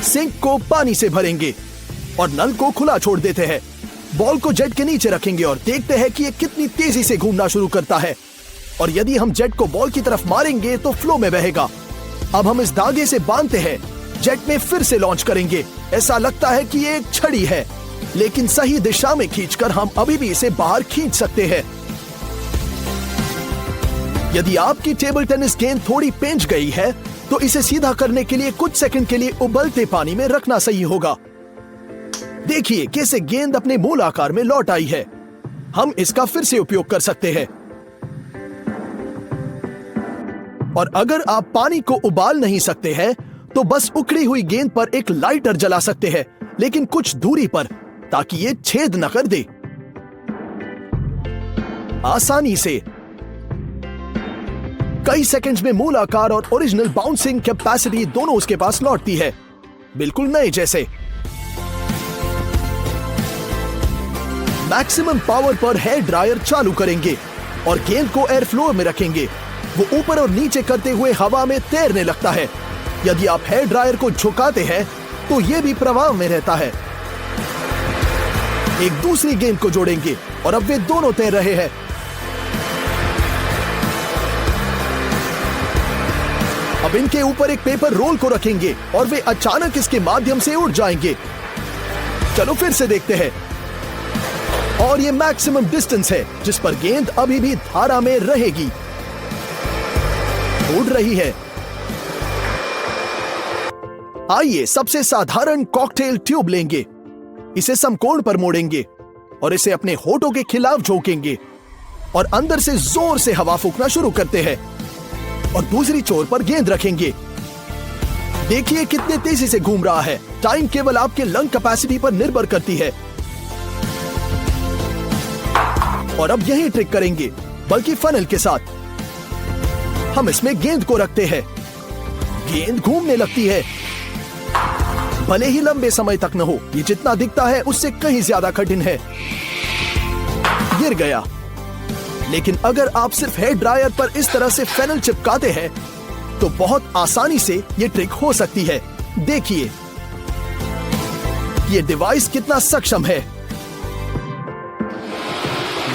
Sink को पानी से भरेंगे और नल को खुला छोड़ देते हैं। बॉल को जेट के नीचे रखेंगे और देखते हैं कि ये कितनी तेजी से घूमना शुरू करता है। और यदि हम जेट को बॉल की तरफ मारेंगे तो फ्लो में बहेगा। अब हम इस धागे से बांधते हैं, जेट में फिर से लॉन्च करेंगे। ऐसा लगता है कि ये एक छड़ी है, लेकिन सही दिशा में खींचकर हम अभी भी इसे बाहर खींच सकते हैं। यदि आपकी टेबल टेनिस गेंद थोड़ी पेंच गई है तो इसे सीधा करने के लिए कुछ सेकंड के लिए उबलते पानी में रखना सही होगा। देखिए कैसे गेंद अपने मूल आकार में लौट आई है। हम इसका फिर से उपयोग कर सकते हैं। और अगर आप पानी को उबाल नहीं सकते हैं तो बस उखड़ी हुई गेंद पर एक लाइटर जला सकते हैं, लेकिन कुछ दूरी पर, ताकि ये छेद न कर दे। आसानी से कई सेकंड्स में मूल आकार और ओरिजिनल बाउंसिंग कैपेसिटी दोनों उसके पास लौटती है, बिल्कुल नए जैसे। मैक्सिमम पावर पर हेयर ड्रायर चालू करेंगे और गेंद को एयर फ्लो में रखेंगे। वो ऊपर और नीचे करते हुए हवा में तैरने लगता है। यदि आप हेयर ड्रायर को झुकाते हैं तो ये भी प्रवाह में रहता है। एक दूसरी गेंद को जोड़ेंगे और अब वे दोनों तैर रहे हैं। अब इनके ऊपर एक पेपर रोल को रखेंगे और वे अचानक इसके माध्यम से उड़ जाएंगे। चलो फिर से देखते हैं। और ये मैक्सिमम डिस्टेंस है जिस पर गेंद अभी भी धारा में रहेगी, उड़ रही है। आइए सबसे साधारण कॉकटेल ट्यूब लेंगे, इसे समकोण पर मोड़ेंगे और इसे अपने होठों के खिलाफ झोंकेंगे और अंदर से जोर से हवा फूंकना शुरू करते हैं और दूसरी छोर पर गेंद रखेंगे। देखिए कितने तेजी से घूम रहा है। टाइम केवल आपके लंग कैपेसिटी पर निर्भर करती है। और अब यही ट्रिक करेंगे, बल्कि फनल के साथ। हम इसमें गेंद को रखते हैं, गेंद घूमने लगती है। भले ही लंबे समय तक न हो, ये जितना दिखता है उससे कहीं ज्यादा कठिन है। गिर गया। लेकिन अगर आप सिर्फ हेयर ड्रायर पर इस तरह से फेनल चिपकाते हैं तो बहुत आसानी से ये ट्रिक हो सकती है। देखिए ये डिवाइस कितना सक्षम है।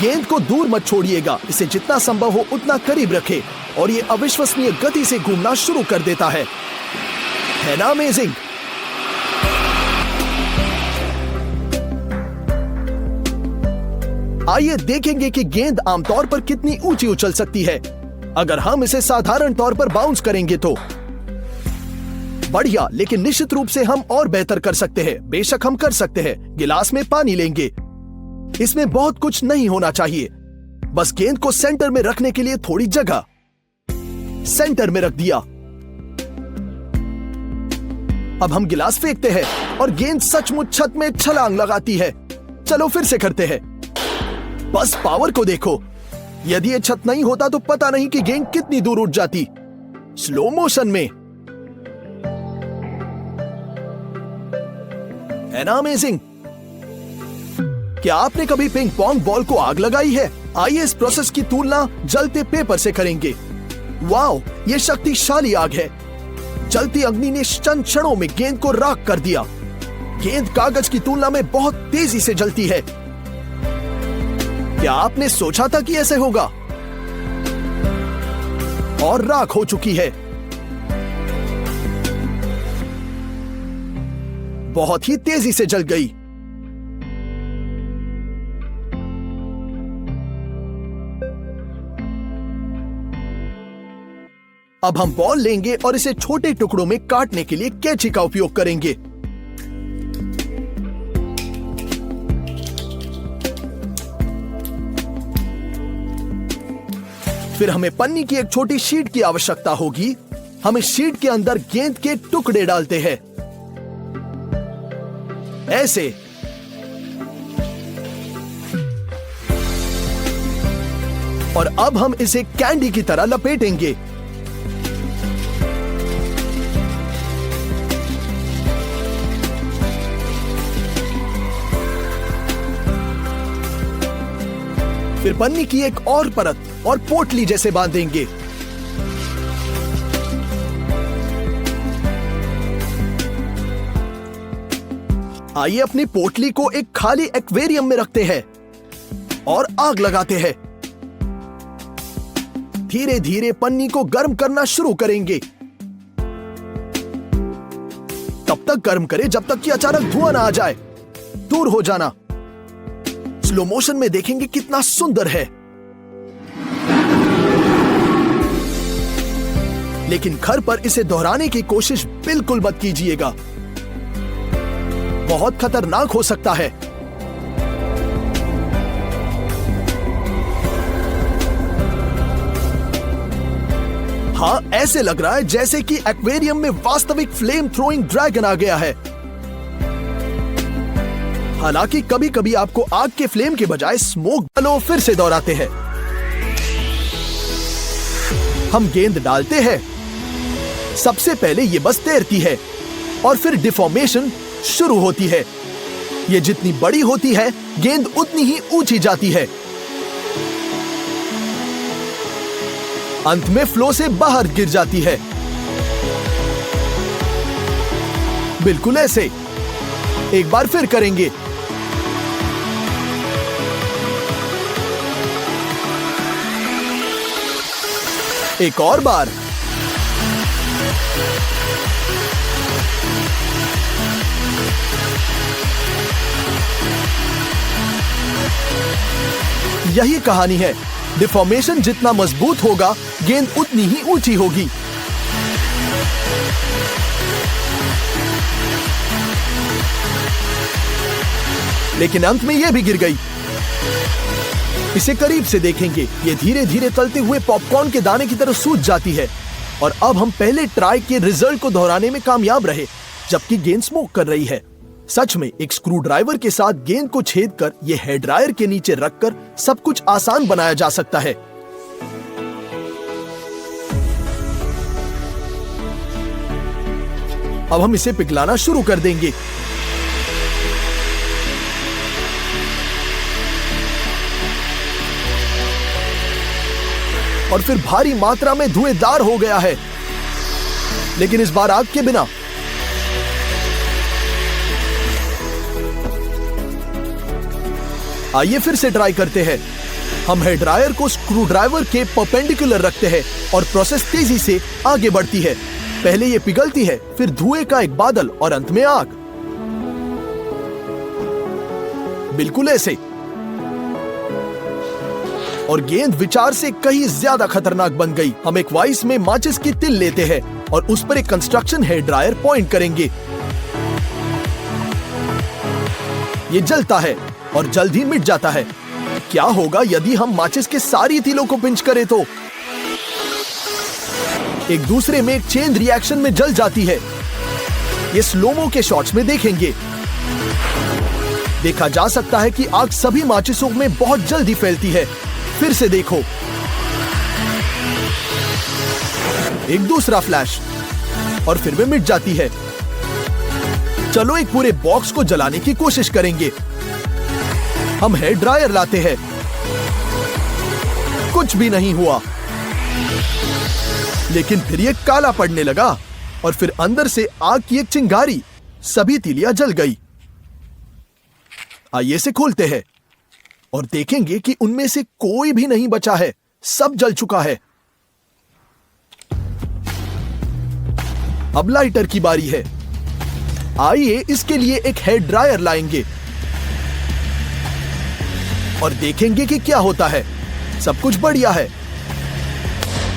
गेंद को दूर मत छोड़िएगा, इसे जितना संभव हो उतना करीब रखें और ये अविश्वसनीय गति से घूमना शुरू कर देता है ना अमेजिंग? आइए देखेंगे कि गेंद आमतौर पर कितनी ऊंची उछल सकती है अगर हम इसे साधारण तौर पर बाउंस करेंगे तो। बढ़िया, लेकिन निश्चित रूप से हम और बेहतर कर सकते हैं। बेशक हम कर सकते हैं। गिलास में पानी लेंगे, इसमें बहुत कुछ नहीं होना चाहिए, बस गेंद को सेंटर में रखने के लिए थोड़ी जगह। सेंटर में रख दिया। अब हम गिलास फेंकते हैं और गेंद सचमुच छत में छलांग लगाती है। चलो फिर से करते हैं। बस पावर को देखो। यदि ये छत नहीं होता तो पता नहीं कि गेंद कितनी दूर उठ जाती। स्लो मोशन में, है ना अमेजिंग? क्या आपने कभी पिंग पोंग बॉल को आग लगाई है? आइए इस प्रोसेस की तुलना जलते पेपर से करेंगे। वाओ, ये शक्तिशाली आग है। जलती अग्नि ने चंद क्षणों में गेंद को राख कर दिया। गेंद कागज की तुलना में बहुत तेजी से जलती है। क्या आपने सोचा था कि ऐसे होगा? और राख हो चुकी है। बहुत ही तेजी से जल गई। अब हम बॉल लेंगे और इसे छोटे टुकड़ों में काटने के लिए कैंची का उपयोग करेंगे। फिर हमें पन्नी की एक छोटी शीट की आवश्यकता होगी। हम इस शीट के अंदर गेंद के टुकड़े डालते हैं, ऐसे। और अब हम इसे कैंडी की तरह लपेटेंगे। फिर पन्नी की एक और परत और पोटली जैसे बांधेंगे। आइए अपनी पोटली को एक खाली एक्वेरियम में रखते हैं और आग लगाते हैं। धीरे धीरे पन्नी को गर्म करना शुरू करेंगे। तब तक गर्म करें जब तक कि अचानक धुआं ना आ जाए। दूर हो जाना। स्लो मोशन में देखेंगे कितना सुंदर है। लेकिन घर पर इसे दोहराने की कोशिश बिल्कुल मत कीजिएगा, बहुत खतरनाक हो सकता है। हाँ, ऐसे लग रहा है जैसे कि एक्वेरियम में वास्तविक फ्लेम थ्रोइंग ड्रैगन आ गया है। हालांकि कभी कभी आपको आग के फ्लेम के बजाय स्मोक बलो फिर से दोहराते हैं। हम गेंद डालते हैं। सबसे पहले ये बस तैरती है और फिर डिफॉर्मेशन शुरू होती है। ये जितनी बड़ी होती है, गेंद उतनी ही ऊंची जाती है। अंत में फ्लो से बाहर गिर जाती है। बिल्कुल ऐसे। एक बार फिर करेंगे। एक और बार। यही कहानी है। डिफॉर्मेशन जितना मजबूत होगा, गेंद उतनी ही ऊंची होगी। लेकिन अंत में यह भी गिर गई। इसे करीब से देखेंगे। ये धीरे धीरे तलते हुए पॉपकॉर्न के दाने की तरह सूज जाती है। और अब हम पहले ट्राई के रिजल्ट को दोहराने में कामयाब रहे, जबकि गेंद स्मोक कर रही है। सच में एक स्क्रू ड्राइवर के साथ गेंद को छेद कर यह हेयर ड्रायर के नीचे रखकर सब कुछ आसान बनाया जा सकता है। अब हम इसे पिघलाना शुरू कर देंगे। और फिर भारी मात्रा में धुएंदार हो गया है, लेकिन इस बार आग के बिना। आइए फिर से ट्राई करते हैं। हम हेयर ड्रायर को स्क्रू ड्राइवर के परपेंडिकुलर रखते हैं और प्रोसेस तेजी से आगे बढ़ती है। पहले ये पिघलती है, फिर धुएं का एक बादल और अंत में आग। बिल्कुल ऐसे। और गेंद विचार से कहीं ज्यादा खतरनाक बन गई। हम एक वाइस में माचिस की तिल लेते हैं और उस पर एक कंस्ट्रक्शन हेयर ड्रायर पॉइंट करेंगे। ये जलता है और जल्द ही मिट जाता है। क्या होगा यदि हम माचिस के सारी तिलों को पिंच करें तो? एक दूसरे में एक चेन रिएक्शन में जल जाती है। ये स्लोमो के शॉट्स में देखेंगे। देखा जा सकता है कि आग सभी माचिसों में बहुत जल्दी फैलती है। फिर से देखो। एक दूसरा फ्लैश और फिर वे मिट जाती है। चलो एक पूरे बॉक्स को जलाने की कोशिश करेंगे। हम हेयर ड्रायर लाते हैं। कुछ भी नहीं हुआ, लेकिन फिर ये काला पड़ने लगा और फिर अंदर से आग की एक चिंगारी। सभी तिलियां जल गई। आइए इसे खोलते हैं और देखेंगे कि उनमें से कोई भी नहीं बचा है। सब जल चुका है। अब लाइटर की बारी है। आइए इसके लिए एक हेयर ड्रायर लाएंगे और देखेंगे कि क्या होता है। सब कुछ बढ़िया है,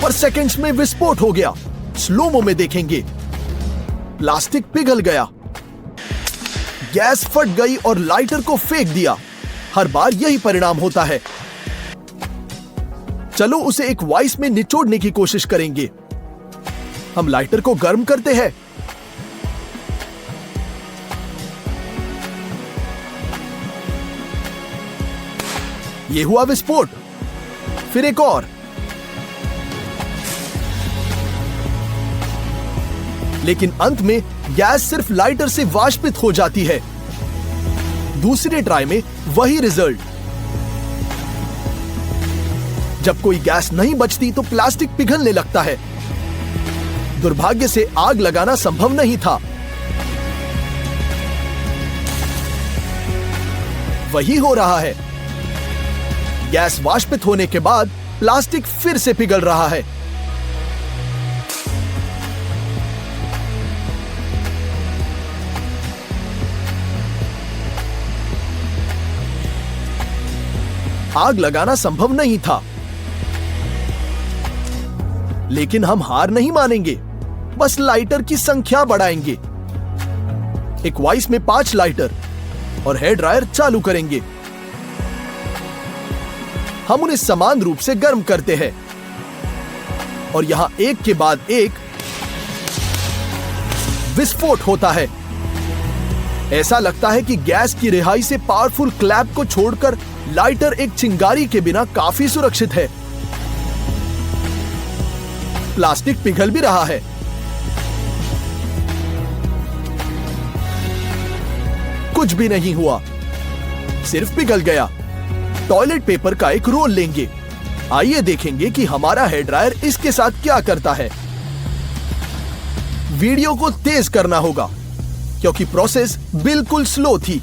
पर सेकंड्स में विस्फोट हो गया। स्लोमो में देखेंगे। प्लास्टिक पिघल गया, गैस फट गई और लाइटर को फेंक दिया। हर बार यही परिणाम होता है। चलो उसे एक वाइस में निचोड़ने की कोशिश करेंगे। हम लाइटर को गर्म करते हैं। ये हुआ विस्फोट। फिर एक और। लेकिन अंत में गैस सिर्फ लाइटर से वाष्पित हो जाती है। दूसरे ट्राई में वही रिजल्ट। जब कोई गैस नहीं बचती तो प्लास्टिक पिघलने लगता है। दुर्भाग्य से आग लगाना संभव नहीं था। वही हो रहा है। गैस वाष्पित होने के बाद प्लास्टिक फिर से पिघल रहा है। आग लगाना संभव नहीं था, लेकिन हम हार नहीं मानेंगे, बस लाइटर की संख्या बढ़ाएंगे। एक वाइस में 5 लाइटर और हेयर ड्रायर चालू करेंगे। हम उन्हें समान रूप से गर्म करते हैं और यहां एक के बाद एक विस्फोट होता है। ऐसा लगता है कि गैस की रिहाई से पावरफुल क्लैप को छोड़कर लाइटर एक चिंगारी के बिना काफी सुरक्षित है। प्लास्टिक पिघल भी रहा है। कुछ भी नहीं हुआ, सिर्फ पिघल गया। टॉयलेट पेपर का एक रोल लेंगे। आइए देखेंगे कि हमारा हेयर ड्रायर इसके साथ क्या करता है। वीडियो को तेज करना होगा क्योंकि प्रोसेस बिल्कुल स्लो थी।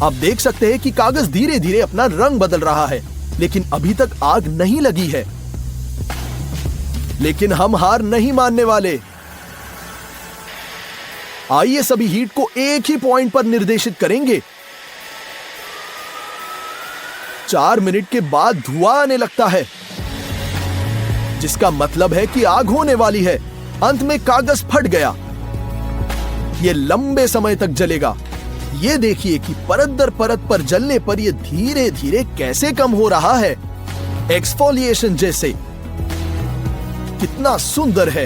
आप देख सकते हैं कि कागज धीरे धीरे अपना रंग बदल रहा है, लेकिन अभी तक आग नहीं लगी है। लेकिन हम हार नहीं मानने वाले। आइए सभी हीट को एक ही पॉइंट पर निर्देशित करेंगे। 4 मिनट के बाद धुआं आने लगता है, जिसका मतलब है कि आग होने वाली है। अंत में कागज फट गया। यह लंबे समय तक जलेगा। ये देखिए कि परत दर परत पर जलने पर यह धीरे धीरे कैसे कम हो रहा है, एक्सफोलिएशन जैसे। कितना सुंदर है।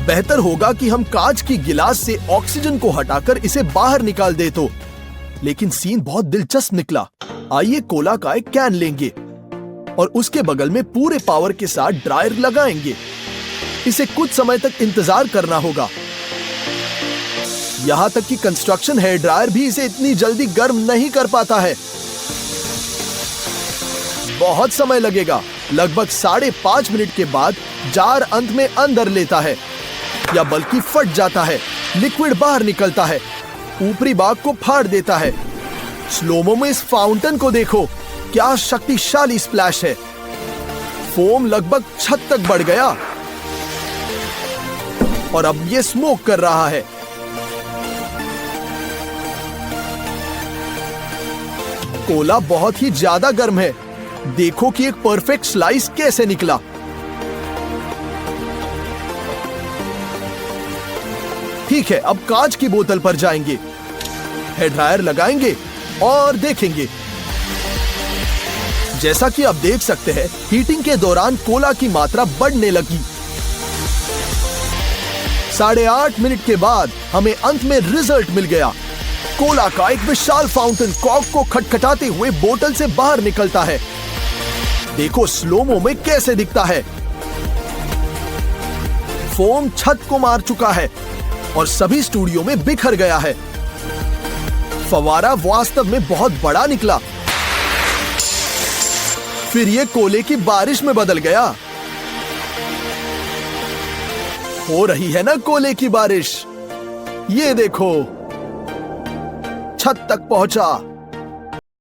बेहतर होगा कि हम कांच की गिलास से ऑक्सीजन को हटाकर इसे बाहर निकाल दे तो, लेकिन सीन बहुत दिलचस्प निकला। आइए कोला का एक कैन लेंगे और उसके बगल में पूरे पावर के साथ ड्रायर लगाएंगे। इसे कुछ समय तक इंतजार करना होगा। यहां तक कि कंस्ट्रक्शन हेयर ड्रायर भी इसे इतनी जल्दी गर्म नहीं कर पाता है। बहुत समय लगेगा। लगभग 5.5 मिनट के बाद जार अंत में अंदर लेता है, या बल्कि फट जाता है। लिक्विड बाहर निकलता है, ऊपरी भाग को फाड़ देता है। स्लोमो में इस फाउंटेन को देखो, क्या शक्तिशाली स्प्लैश है। फोम लगभग छत तक बढ़ गया और अब ये स्मोक कर रहा है। कोला बहुत ही ज्यादा गर्म है। देखो कि एक परफेक्ट स्लाइस कैसे निकला। ठीक है, अब कांच की बोतल पर जाएंगे, हेयर ड्रायर लगाएंगे और देखेंगे। जैसा कि आप देख सकते हैं, हीटिंग के दौरान कोला की मात्रा बढ़ने लगी। 8.5 मिनट के बाद हमें अंत में रिजल्ट मिल गया। कोला का एक विशाल फाउंटेन कॉर्क को खटखटाते हुए बोतल से बाहर निकलता है। देखो स्लोमो में कैसे दिखता है। फोम छत को मार चुका है और सभी स्टूडियो में बिखर गया है। फवारा वास्तव में बहुत बड़ा निकला, फिर यह कोले की बारिश में बदल गया। हो रही है ना कोले की बारिश। ये देखो, छत तक पहुंचा।